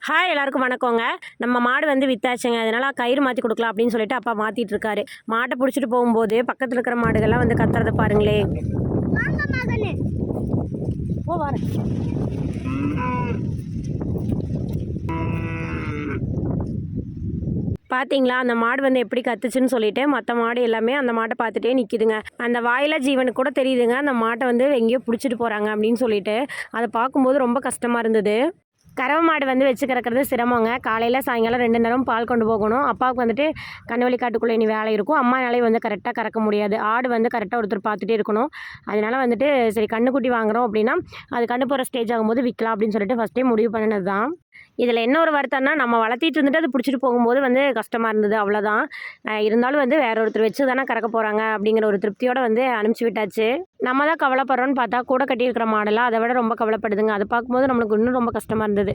Hi எல்லாருக்கும் வணக்கங்க. நம்ம மாடு வந்து வித்தாச்சுங்க. அதனால் கயிறு மாற்றி கொடுக்கலாம் அப்படின்னு சொல்லிட்டு அப்பா மாற்றிட்டு இருக்காரு. மாட்டை பிடிச்சிட்டு போகும்போது பக்கத்தில் இருக்கிற மாடுகள்லாம் வந்து கத்துறத பாருங்களே. ஓ வர பார்த்தீங்களா அந்த மாடு வந்து எப்படி கத்துச்சுன்னு சொல்லிட்டு மற்ற மாடு எல்லாமே அந்த மாட்டை பார்த்துட்டே நிற்கிதுங்க. அந்த வாயில ஜீவனுக்கு கூட தெரியுதுங்க அந்த மாட்டை வந்து எங்கேயோ பிடிச்சிட்டு போகிறாங்க அப்படின்னு சொல்லிட்டு. அதை பார்க்கும்போது ரொம்ப கஷ்டமாக இருந்தது. கறவை மாடு வந்து வச்சு கறக்கிறது சிரமங்க. காலையில் சாயங்காலம் 2 நேரம் பால் கொண்டு போகணும். அப்பாவுக்கு வந்துட்டு கண்ணுவலி காட்டுக்குள்ளே இனி வேலை இருக்கும். அம்மானாலே வந்து கரெக்டாக கறக்க முடியாது. ஆடு வந்து கரெக்டாக ஒருத்தர் பார்த்துட்டே இருக்கணும். அதனால் வந்துட்டு சரி கன்றுக்குட்டி வாங்குகிறோம் அப்படின்னா அது கன்று போகிற ஸ்டேஜ் ஆகும்போது விற்கலாம் அப்படின்னு சொல்லிட்டு ஃபஸ்ட்டே முடிவு பண்ணினது தான். இதில் என்ன ஒரு வருத்தம்னா நம்ம வளர்த்திட்டு இருந்துட்டு அது பிடிச்சிட்டு போகும்போது வந்து கஷ்டமாக இருந்தது அவ்வளோதான். இருந்தாலும் வந்து வேற ஒருத்தர் வச்சு தானே கறக்க போகிறாங்க அப்படிங்கிற ஒரு திருப்தியோடு வந்து அனுப்பிச்சி விட்டாச்சு. நம்ம தான் கவலைப்படுறோன்னு பார்த்தா கூட கட்டியிருக்கிற மாடெல்லாம் அதை விட ரொம்ப கவலைப்படுதுங்க. அதை பார்க்கும்போது நம்மளுக்கு இன்னும் ரொம்ப கஷ்டமாக இருந்தது.